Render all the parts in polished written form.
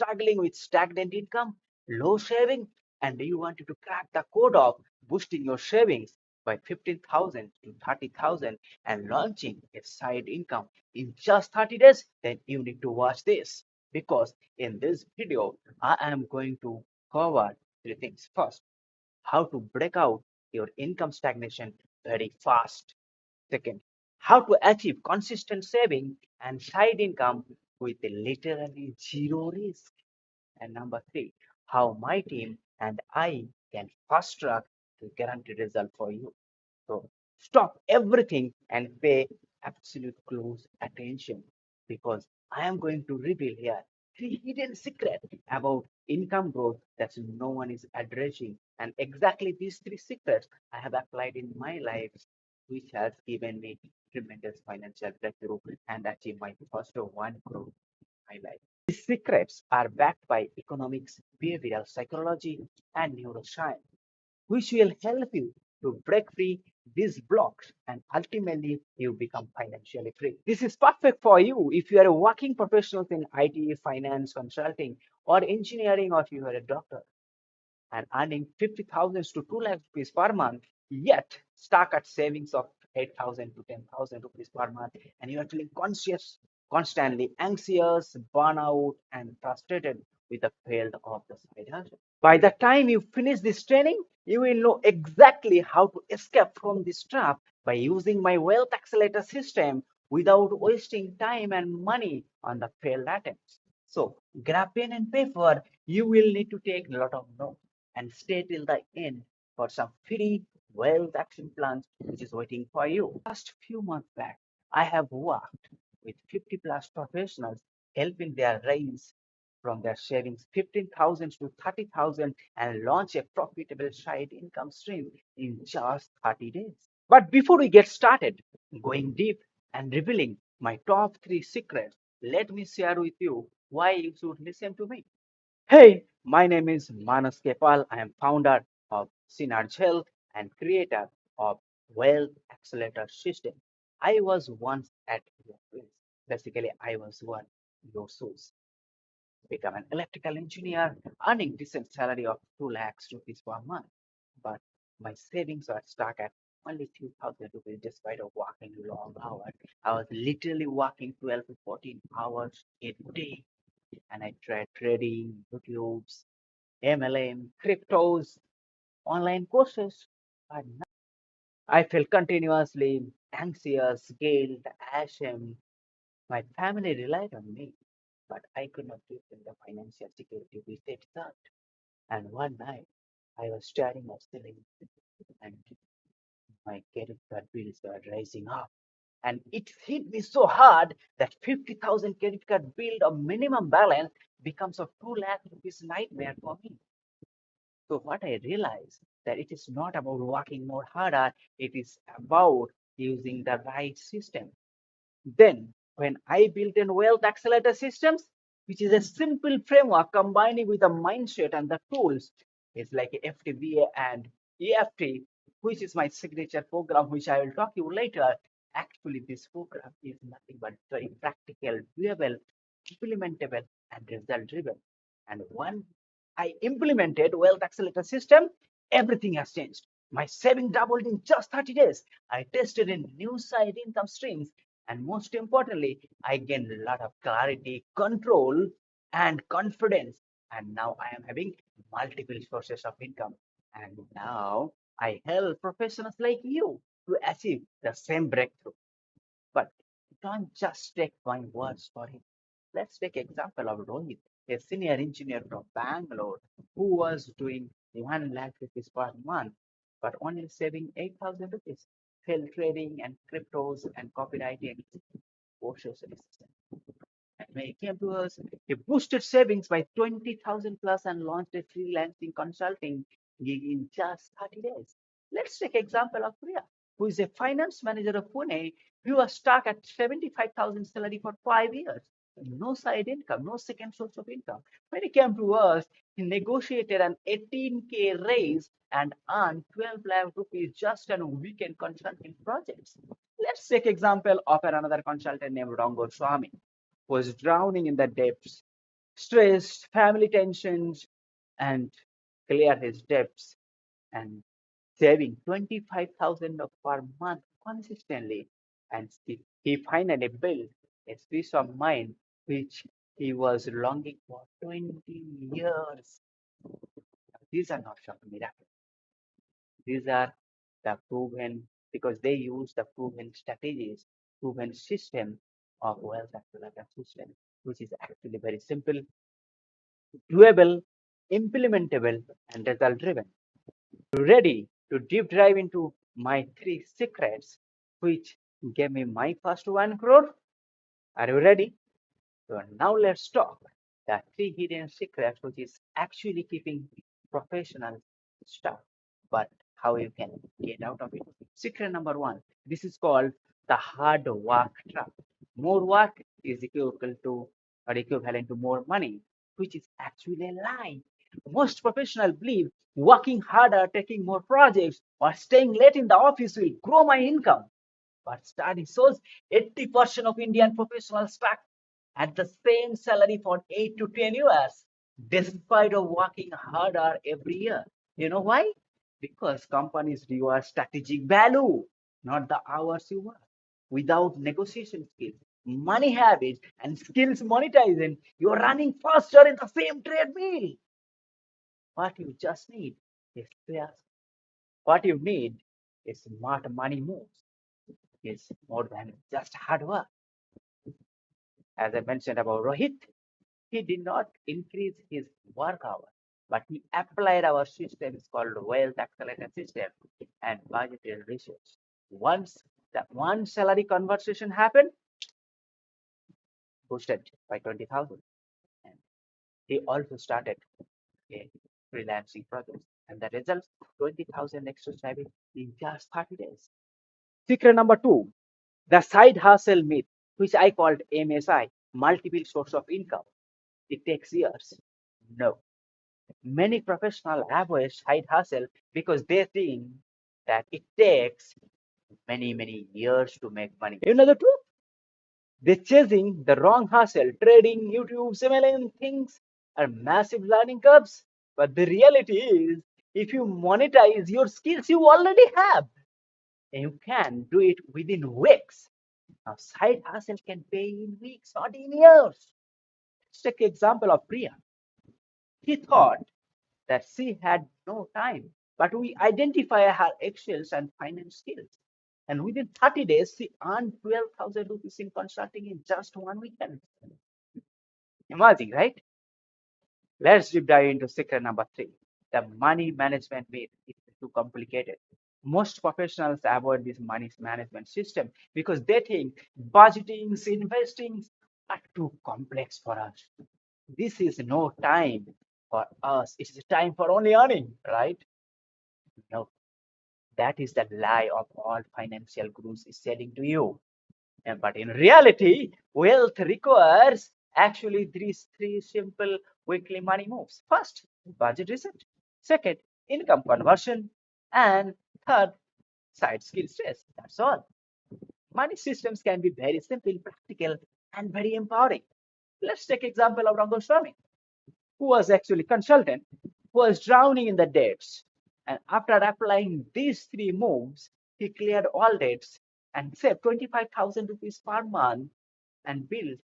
struggling with stagnant income, low saving, and you wanted to crack the code of boosting your savings by 15,000 to 30,000 and launching a side income in just 30 days, then you need to watch this because in this video, I am going to cover three things. First, how to break out your income stagnation very fast. Second, how to achieve consistent saving and side income with literally zero risk. And number three, how my team and I can fast track the guaranteed result for you. So stop everything and pay absolute close attention because I am going to reveal here three hidden secrets about income growth that no one is addressing. And exactly these three secrets I have applied in my life, which has given me tremendous financial breakthrough and achieved my first 1 crore in my life. These secrets are backed by economics, behavioral psychology, and neuroscience which will help you to break free these blocks and ultimately you become financially free. This is perfect for you if you are a working professional in IT, finance, consulting, or engineering, or if you are a doctor and earning 50,000 to 2 lakh rupees per month, yet stuck at savings of 8,000 to 10,000 rupees per month, and you are feeling conscious, constantly anxious, burnout, and frustrated with the failed of the side hustle. By the time you finish this training, you will know exactly how to escape from this trap by using my wealth accelerator system without wasting time and money on the failed attempts. So grab pen and paper. You will need to take a lot of notes and stay till the end for some free wealth action plans which is waiting for you. Just few months back, I have worked with 50 plus professionals helping their raise from their savings 15,000 to 30,000 and launch a profitable side income stream in just 30 days. But before we get started, going deep and revealing my top three secrets, let me share with you why you should listen to me. Hey, my name is Manas Kepal. I am founder of Synergy Health and creator of Wealth Accelerator System. I was once at your place. Basically, I was one your source. Become an electrical engineer, earning decent salary of 2 lakhs rupees per month. But my savings were stuck at only few thousand rupees despite of working long hours. I was literally working 12 to 14 hours a day and I tried trading, YouTube's, MLM, cryptos, online courses. But I felt continuously anxious, guilt, ashamed. My family relied on me, but I could not give them the financial security which they deserved. And one night, I was staring at the ceiling and my credit card bills were rising up. And it hit me so hard that 50,000 credit card bill of minimum balance becomes a 2 lakh rupees nightmare for me. So what I realized that it is not about working more harder, it is about using the right system. Then when I built in wealth accelerator systems, which is a simple framework combining with the mindset and the tools, it's like FTBA and EFT, which is my signature program, which I will talk you later. Actually, this program is nothing but very practical, doable, implementable, and result driven. And when I implemented Wealth Accelerator system, everything has changed. My saving doubled in just 30 days. I tested in new side income streams, and most importantly, I gained a lot of clarity, control, and confidence. And now I am having multiple sources of income. And now I help professionals like you to achieve the same breakthrough. But don't just take my words for it. Let's take example of Rohit, a senior engineer from Bangalore who was doing 1 lakh rupees per month, but only saving 8,000 rupees. Failed trading and cryptos and copywriting courses. And when he came to us, he boosted savings by 20,000 plus and launched a freelancing consulting gig in just 30 days. Let's take example of Priya, who is a finance manager of Pune, who was stuck at 75,000 salary for 5 years. No side income, no second source of income. When he came to us, he negotiated an 18K raise and earned 12 lakh rupees just on a weekend consulting projects. Let's take example of another consultant named Rango Swami was drowning in the depths, stressed, family tensions, and clear his debts and saving 25,000 per month consistently. And he finally built a peace of mind which he was longing for 20 years. These are not some miracles. These are the proven, because they use the proven strategies, proven system of wealth accumulation system, which is actually very simple, doable, implementable, and result driven. Ready to deep dive into my three secrets, which gave me my first 1 crore? Are you ready? So now let's talk the three hidden secrets, which is actually keeping professional stuff, but how you can get out of it. Secret number one. This is called the hard work trap. More work is equivalent to more money, which is actually a lie. Most professionals believe working harder, taking more projects, or staying late in the office will grow my income. But study shows 80% of Indian professionals stuck at the same salary for 8 to 10 years, despite of working harder every year. You know why? Because companies reward strategic value, not the hours you work. Without negotiation skills, money habits, and skills monetizing, you're running faster in the same treadmill. What you just need is clear. What you need is smart money moves. Is more than just hard work. As I mentioned about Rohit, he did not increase his work hours, but he applied our systems called wealth accelerator system and budgeted research. Once the one salary conversation happened, boosted by 20,000. And he also started a freelancing project. And the results 20,000 extra savings in just 30 days. Secret number two, the side hustle myth, which I called MSI, multiple source of income. It takes years. No. Many professionals avoid side hustle because they think that it takes many, many years to make money. You know the truth? They're chasing the wrong hustle. Trading, YouTube, MLM things are massive learning curves. But the reality is, if you monetize your skills you already have, you can do it within weeks. Now, side hustle can pay in weeks, not in years. Let's take example of Priya. He thought that she had no time, but we identify her excels and finance skills. And within 30 days, she earned 12,000 rupees in consulting in just 1 weekend. Amazing, right? Let's deep dive into secret number three. The money management myth is too complicated. Most professionals avoid this money management system because they think budgeting, investing are too complex for us. This is no time for us. It is time for only earning, right? No, that is the lie of all financial gurus is selling to you. But in reality, wealth requires actually these three simple weekly money moves. First, budget reset. Second, income conversion. And third, side skill stress. That's all. Money systems can be very simple, practical, and very empowering. Let's take example of Rangoswamy, who was actually consultant, who was drowning in the debts. And after applying these three moves, he cleared all debts and saved 25,000 rupees per month and built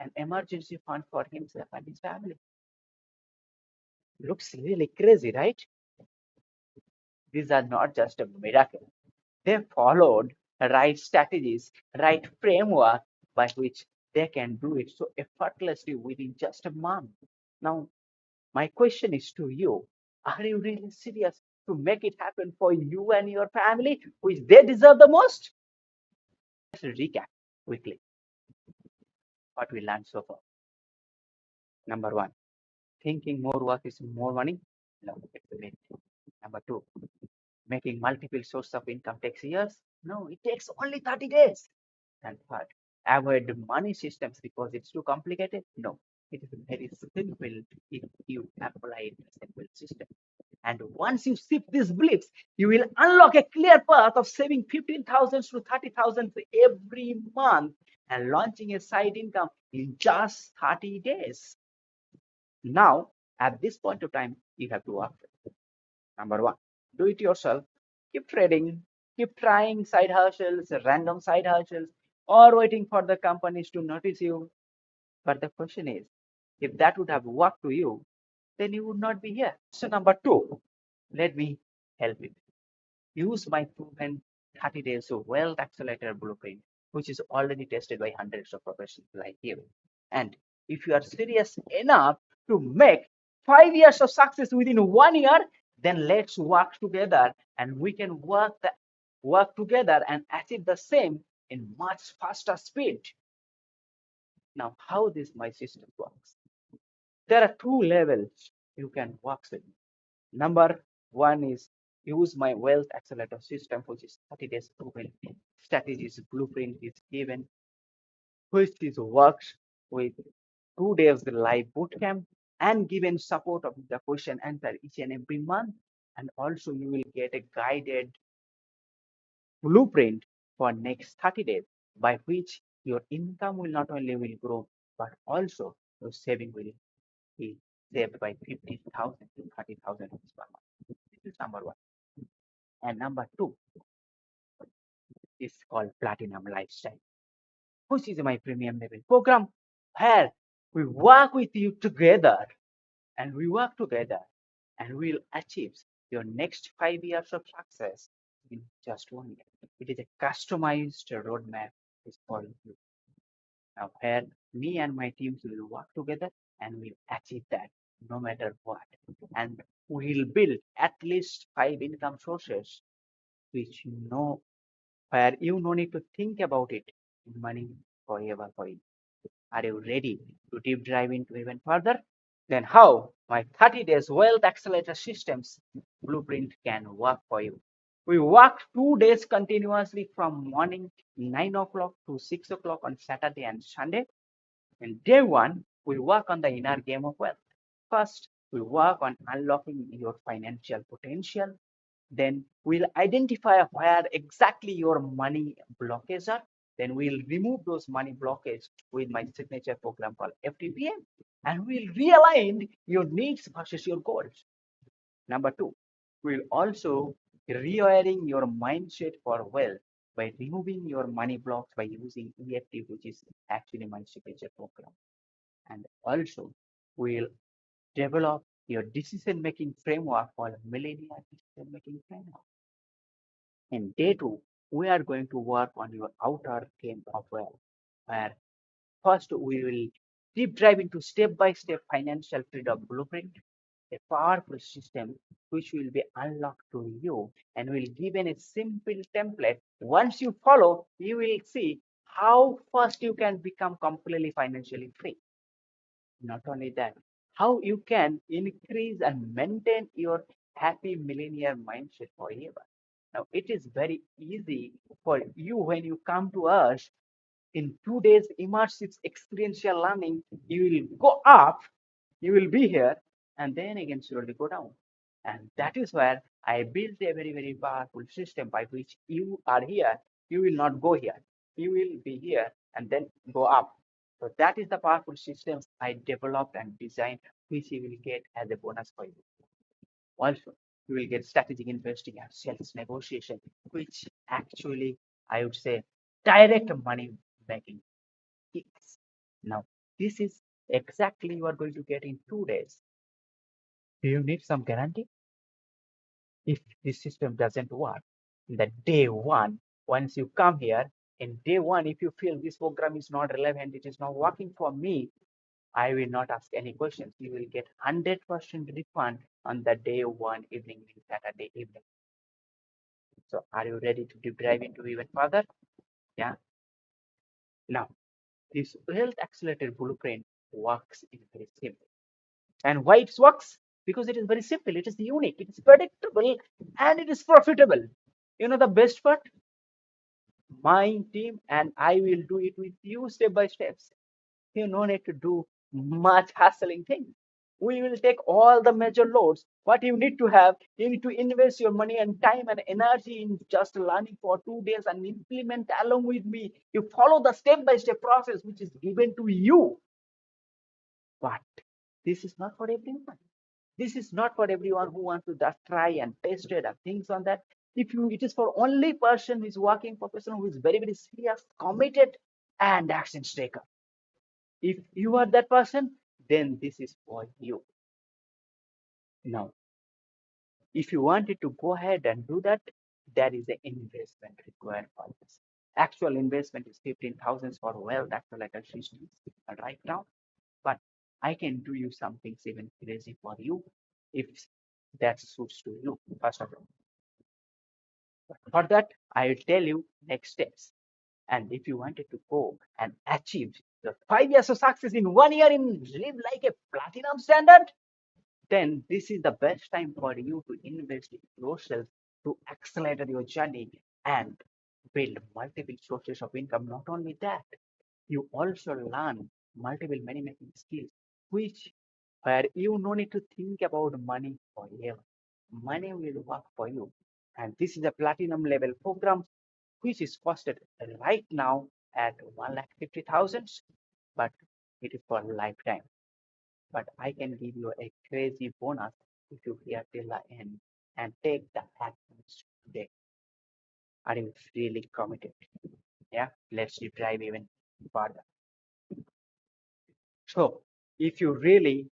an emergency fund for himself and his family. Looks really crazy, right? These are not just a miracle. They followed right strategies, right framework by which they can do it so effortlessly within just a month. Now, my question is to you. Are you really serious to make it happen for you and your family, which they deserve the most? Let's recap quickly what we learned so far. Number one, thinking more work is more money. No, it's a myth. Number two, making multiple sources of income takes years. No, it takes only 30 days. And third, avoid money systems because it's too complicated. No, it is very simple if you apply a simple system. And once you shift these beliefs, you will unlock a clear path of saving 15,000 to 30,000 every month and launching a side income in just 30 days. Now, at this point of time, you have to work. Number one, do it yourself. Keep trading, keep trying side hustles, random side hustles, or waiting for the companies to notice you. But the question is, if that would have worked to you, then you would not be here. So, number two, let me help you. Use my proven 30 days of wealth accelerator blueprint, which is already tested by hundreds of professionals like you. And if you are serious enough to make 5 years of success within 1 year, then let's work together and we can work together and achieve the same in much faster speed. Now, how this my system works? There are two levels you can work with. Number one is use my wealth accelerator system, which is 30 days proven strategies blueprint is given, which is works with 2 days live bootcamp and given support of the question answer each and every month. And also you will get a guided blueprint for next 30 days by which your income will not only will grow, but also your saving will be saved by 50,000 to 30,000 rupees per month. This is number one. And number two is called Platinum Lifestyle, which is my premium level program where we work with you together and we work together and we'll achieve your next 5 years of success in just 1 year. It is a customized roadmap is for you. Now, where me and my teams will work together and we'll achieve that no matter what. And we'll build at least 5 income sources which you know where you no need to think about it money forever for you. Are you ready to deep dive into even further? Then how my 30 days wealth accelerator systems blueprint can work for you. We work 2 days continuously from morning 9 o'clock to 6 o'clock on Saturday and Sunday. And day one, we work on the inner game of wealth. First, we work on unlocking your financial potential. Then we'll identify where exactly your money blockages are. Then we'll remove those money blockages with my signature program called FTPM. And we'll realign your needs versus your goals. Number two, we'll also rewiring your mindset for wealth by removing your money blocks by using EFT, which is actually my signature program. And also, we'll develop your decision making framework called Millennial Decision Making Framework. In day two, we are going to work on your outer game of wealth, where first we will deep dive into step by step financial freedom blueprint, a powerful system which will be unlocked to you and will given a simple template. Once you follow, you will see how fast you can become completely financially free. Not only that, how you can increase and maintain your happy millennial mindset forever. Now, it is very easy for you when you come to us in 2 days immersive experiential learning. You will go up, you will be here, and then again slowly go down. And that is where I built a very, very powerful system by which you are here, you will not go here, you will be here and then go up. So that is the powerful system I developed and designed, which you will get as a bonus for you. Also, you will get strategic investing and sales negotiation, which actually I would say direct money making kicks. Now, this is exactly you are going to get in 2 days. Do you need some guarantee? If this system doesn't work, in the day one, once you come here, in day one, if you feel this program is not relevant, it is not working for me, I will not ask any questions. You will get 100% refund on the day one evening, Saturday evening. So are you ready to deep dive into even further? Yeah. Now, this wealth accelerator blueprint works in very simple. And why it works? Because it is very simple, it is unique, it is predictable, and it is profitable. You know the best part? My team and I will do it with you step by steps. You no need to do much hustling thing. We will take all the major loads. What you need to have, you need to invest your money and time and energy in just learning for 2 days and implement along with me. You follow the step by step process which is given to you. But This is not for everyone. This is not for everyone who wants to just try and test it and things on that. If you, it is for only person who is working professional, who is very, very serious, committed, and action taker. If you are that person, then this is for you. Now, if you wanted to go ahead and do that, there is an investment required for this. Actual investment is 15,000 for wealth accelerator systems right now, but I can do you something even crazy for you if that suits to you. First of all, for that, I will tell you next steps. And if you wanted to go and achieve the 5 years of success in 1 year in live like a platinum standard, then this is the best time for you to invest in yourself to accelerate your journey and build multiple sources of income. Not only that, you also learn multiple money making skills, which where you no need to think about money forever. Money will work for you. And this is a platinum level program which is costed right now at 1,50,000, but it is for lifetime. But I can give you a crazy bonus if you hear till the end and take the actions today. Are you really committed? Yeah, let's deep dive even further. So, if you really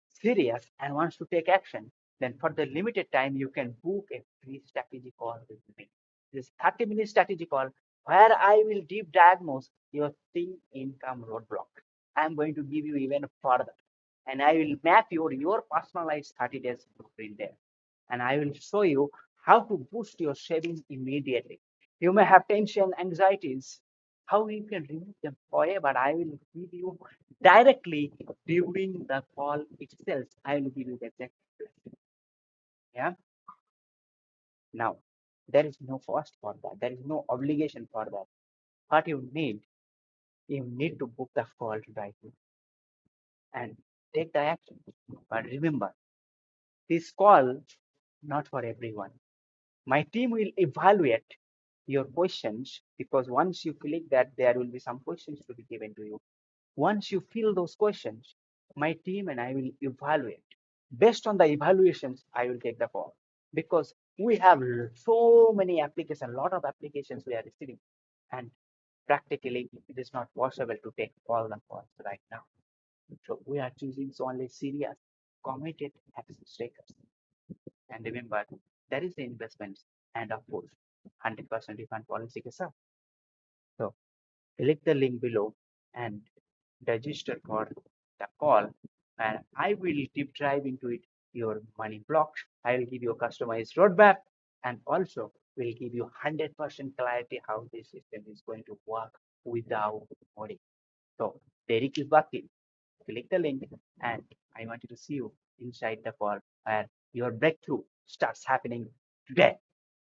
serious and wants to take action, then for the limited time you can book a free strategy call with me. This 30-minute strategy call where I will deep diagnose your thin income roadblock. I'm going to give you even further, and I will map your personalized 30 days blueprint there. And I will show you how to boost your savings immediately. You may have tension, anxieties, how you can remove them forever. I will give you directly during the call itself. I will give you the exact plan. Yeah. Now, there is no cost for that. There is no obligation for that. What you need to book the call right now and take the action. But remember, this call not for everyone. My team will evaluate your questions because once you click that, there will be some questions to be given to you. Once you fill those questions, my team and I will evaluate. Based on the evaluations, I will take the call because we have so many applications, a lot of applications we are receiving, and practically it is not possible to take all the calls right now. So we are choosing only serious, committed action takers. And remember, there is the investments and of course 100% refund policy. So click the link below and register for the call, and I will deep dive into it, your money blocks. I will give you a customized roadmap and also will give you 100% clarity how this system is going to work without worry. So Derek is working. Click the link and I want you to see you inside the call where your breakthrough starts happening today.